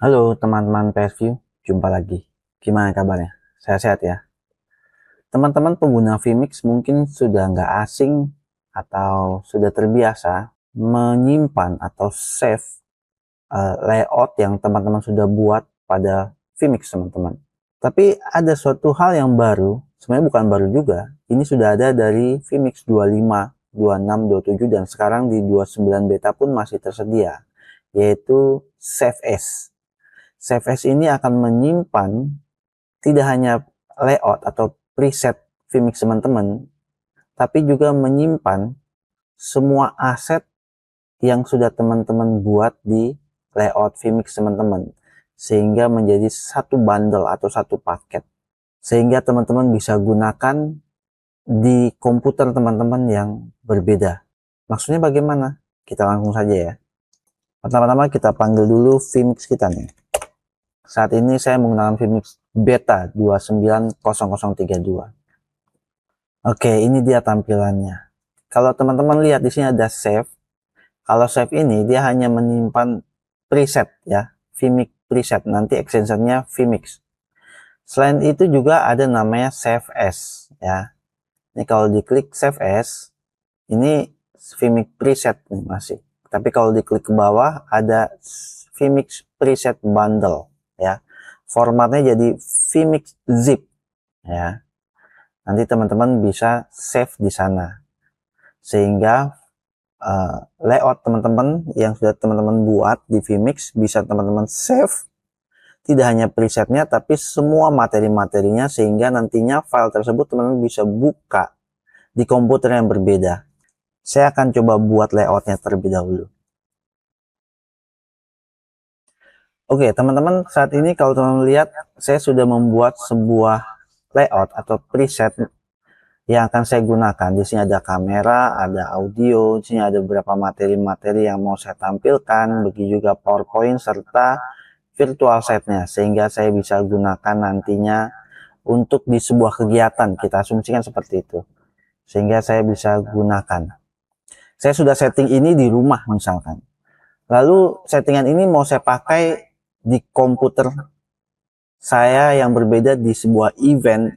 Halo teman-teman PSView, jumpa lagi. Gimana kabarnya? Saya sehat ya. Teman-teman pengguna Vmix mungkin sudah nggak asing atau sudah terbiasa menyimpan atau save layout yang teman-teman sudah buat pada Vmix teman-teman. Tapi ada suatu hal yang baru, sebenarnya bukan baru juga. Ini sudah ada dari Vmix 25, 26, 27 dan sekarang di 29 beta pun masih tersedia, yaitu Save As. Save As ini akan menyimpan tidak hanya layout atau preset Vmix teman-teman, tapi juga menyimpan semua aset yang sudah teman-teman buat di layout Vmix teman-teman, sehingga menjadi satu bundle atau satu paket, sehingga teman-teman bisa gunakan di komputer teman-teman yang berbeda. Maksudnya bagaimana? Kita langsung saja ya. Pertama-tama kita panggil dulu Vmix kita nih. Saat ini saya menggunakan Vmix Beta 290032. Oke, ini dia tampilannya. Kalau teman-teman lihat di sini ada save. Kalau save ini dia hanya menyimpan preset ya, Vmix preset. Nanti extensionnya Vmix. Selain itu juga ada namanya Save As ya. Ini kalau diklik Save As, ini Vmix preset nih masih. Tapi kalau diklik ke bawah ada Vmix preset bundle ya. Formatnya jadi Vmix zip ya. Nanti teman-teman bisa save di sana, sehingga layout teman-teman yang sudah teman-teman buat di Vmix bisa teman-teman save, tidak hanya presetnya tapi semua materi-materinya, sehingga nantinya file tersebut teman-teman bisa buka di komputer yang berbeda. Saya akan coba buat layoutnya terlebih dahulu. Oke teman-teman, saat ini kalau teman-teman lihat saya sudah membuat sebuah layout atau preset yang akan saya gunakan. Di sini ada kamera, ada audio, di sini ada beberapa materi-materi yang mau saya tampilkan, begitu juga PowerPoint serta virtual setnya, sehingga saya bisa gunakan nantinya untuk di sebuah kegiatan. Kita asumsikan seperti itu, sehingga saya bisa gunakan. Saya sudah setting ini di rumah misalkan, lalu settingan ini mau saya pakai di komputer saya yang berbeda di sebuah event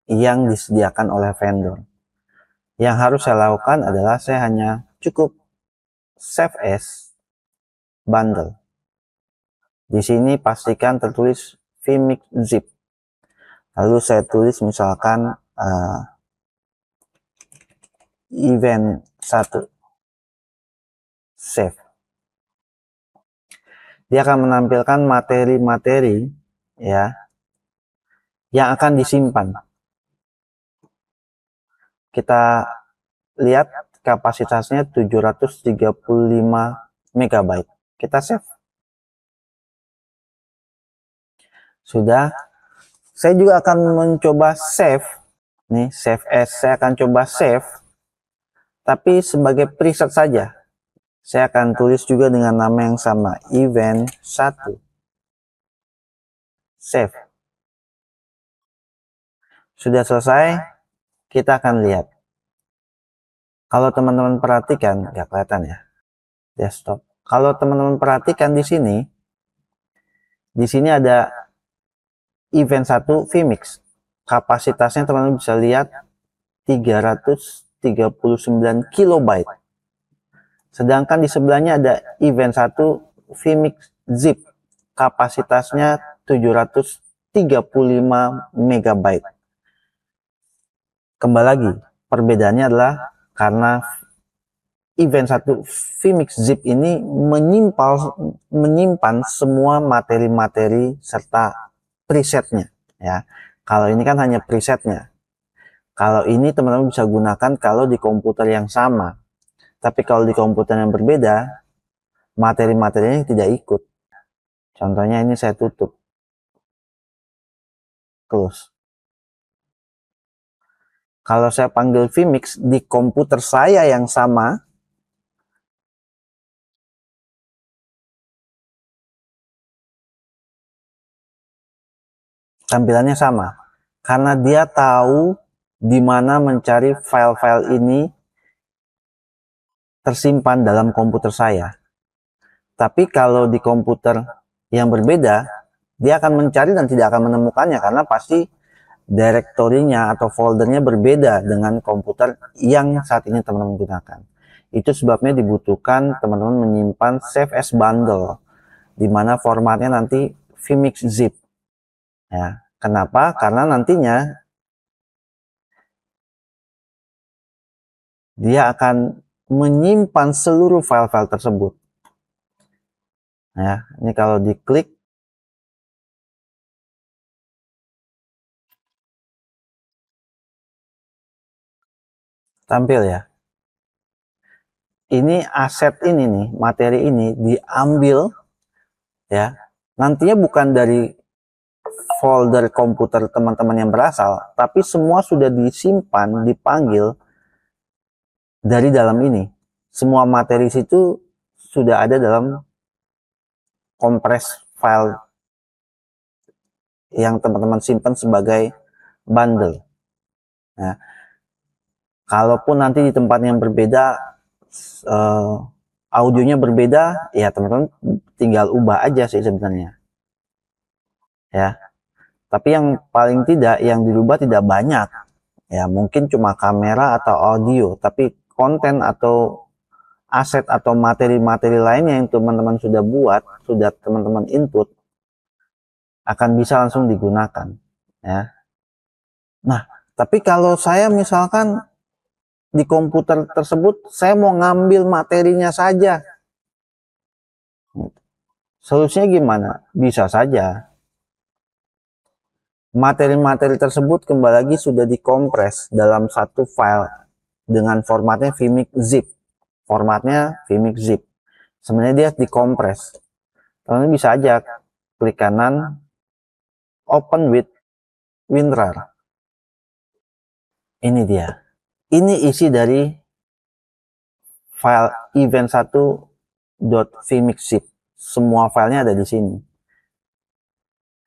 yang disediakan oleh vendor. Yang harus saya lakukan adalah saya hanya cukup save as bundle. Di sini pastikan tertulis Vmix zip. Lalu saya tulis misalkan event 1 save. Dia akan menampilkan materi-materi ya yang akan disimpan. Kita lihat kapasitasnya 735 MB. Kita save. Sudah. Saya juga akan mencoba save. Nih, save as. Saya akan coba save, tapi sebagai preset saja. Saya akan tulis juga dengan nama yang sama, event 1 save. Sudah selesai, kita akan lihat. Kalau teman-teman perhatikan, nggak kelihatan ya, desktop. Kalau teman-teman perhatikan di sini ada event 1 Vmix. Kapasitasnya teman-teman bisa lihat 339 kilobyte. Sedangkan di sebelahnya ada event 1 Vmix zip. Kapasitasnya 735 MB. Kembali lagi, perbedaannya adalah karena event 1 Vmix zip ini menyimpan semua materi-materi serta presetnya ya. Kalau ini kan hanya presetnya. Kalau ini teman-teman bisa gunakan kalau di komputer yang sama. Tapi kalau di komputer yang berbeda, materi-materinya tidak ikut. Contohnya ini saya tutup. Close. Kalau saya panggil Vmix di komputer saya yang sama, tampilannya sama. Karena dia tahu di mana mencari file-file ini tersimpan dalam komputer saya. Tapi kalau di komputer yang berbeda, dia akan mencari dan tidak akan menemukannya karena pasti direktorinya atau foldernya berbeda dengan komputer yang saat ini teman-teman gunakan. Itu sebabnya dibutuhkan teman-teman menyimpan save as bundle, di mana formatnya nanti vmix zip. Ya, kenapa? Karena nantinya dia akan menyimpan seluruh file-file tersebut. Ya, ini kalau diklik tampil ya. Ini aset ini nih, materi ini diambil ya. Nantinya bukan dari folder komputer teman-teman yang berasal, tapi semua sudah disimpan, dipanggil dari dalam ini. Semua materi situ sudah ada dalam kompres file yang teman-teman simpan sebagai bundle. Nah, kalaupun nanti di tempat yang berbeda audionya berbeda, ya teman-teman tinggal ubah aja sih sebenarnya. Ya. Tapi yang paling tidak yang dirubah tidak banyak. Ya, mungkin cuma kamera atau audio, tapi konten atau aset atau materi-materi lainnya yang teman-teman sudah buat, sudah teman-teman input akan bisa langsung digunakan, ya. Nah, tapi kalau saya misalkan di komputer tersebut saya mau ngambil materinya saja, solusinya gimana? Bisa saja materi-materi tersebut kembali lagi sudah dikompres dalam satu file dengan formatnya vmix zip. Formatnya vmix zip. Sebenarnya dia dikompres. Teman-teman bisa aja klik kanan, open with WinRAR. Ini dia. Ini isi dari file event1.vmixzip. Semua filenya ada di sini.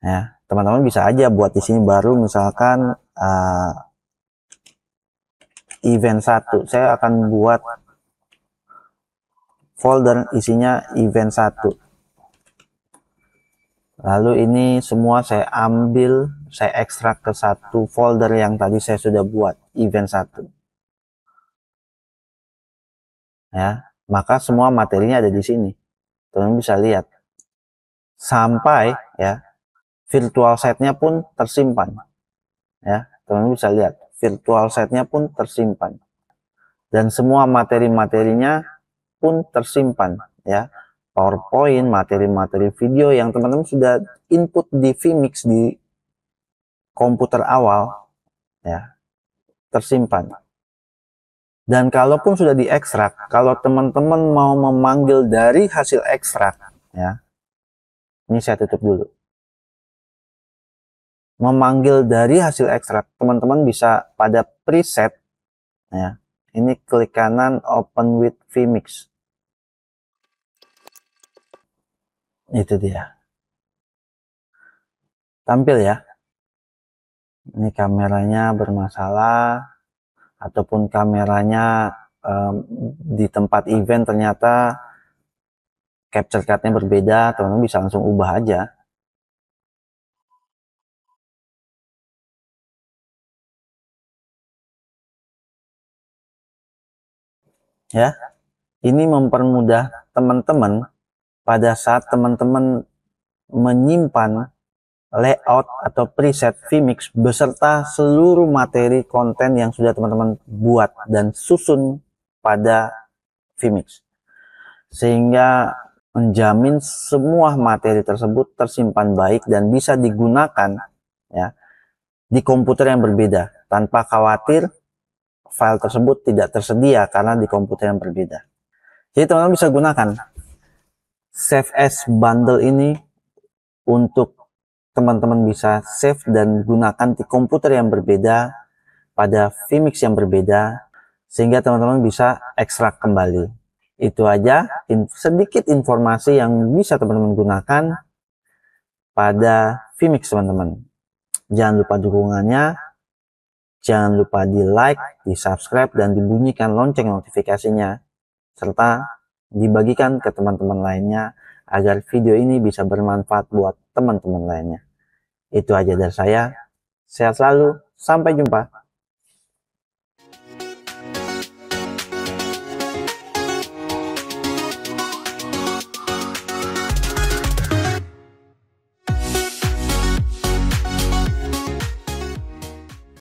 Ya, teman-teman bisa aja buat di sini baru misalkan event 1. Saya akan buat folder isinya event 1. Lalu ini semua saya ambil, saya ekstrak ke satu folder yang tadi saya sudah buat, event 1. Ya, maka semua materinya ada di sini. Teman-teman bisa lihat. Sampai ya virtual setnya pun tersimpan. Ya, teman-teman bisa lihat, virtual setnya pun tersimpan. Dan semua materi-materinya pun tersimpan, ya. PowerPoint, materi-materi video yang teman-teman sudah input di vmix di komputer awal, ya, tersimpan. Dan kalaupun sudah diekstrak, kalau teman-teman mau memanggil dari hasil ekstrak, ya, ini saya tutup dulu. Memanggil dari hasil ekstrak, teman-teman bisa pada preset, ya. Ini klik kanan, open with vmix. Itu dia. Tampil ya. Ini kameranya bermasalah, ataupun kameranya di tempat event ternyata capture cardnya berbeda, teman-teman bisa langsung ubah aja. Ya, ini mempermudah teman-teman pada saat teman-teman menyimpan layout atau preset vmix beserta seluruh materi konten yang sudah teman-teman buat dan susun pada vmix, sehingga menjamin semua materi tersebut tersimpan baik dan bisa digunakan ya di komputer yang berbeda tanpa khawatir file tersebut tidak tersedia karena di komputer yang berbeda. Jadi teman-teman bisa gunakan save as bundle ini untuk teman-teman bisa save dan gunakan di komputer yang berbeda pada vmix yang berbeda sehingga teman-teman bisa ekstrak kembali. Itu aja sedikit informasi yang bisa teman-teman gunakan pada vmix teman-teman. Jangan lupa dukungannya, jangan lupa di like, di subscribe, dan dibunyikan lonceng notifikasinya serta dibagikan ke teman-teman lainnya agar video ini bisa bermanfaat buat teman-teman lainnya. Itu aja dari saya. Sehat selalu. Sampai jumpa.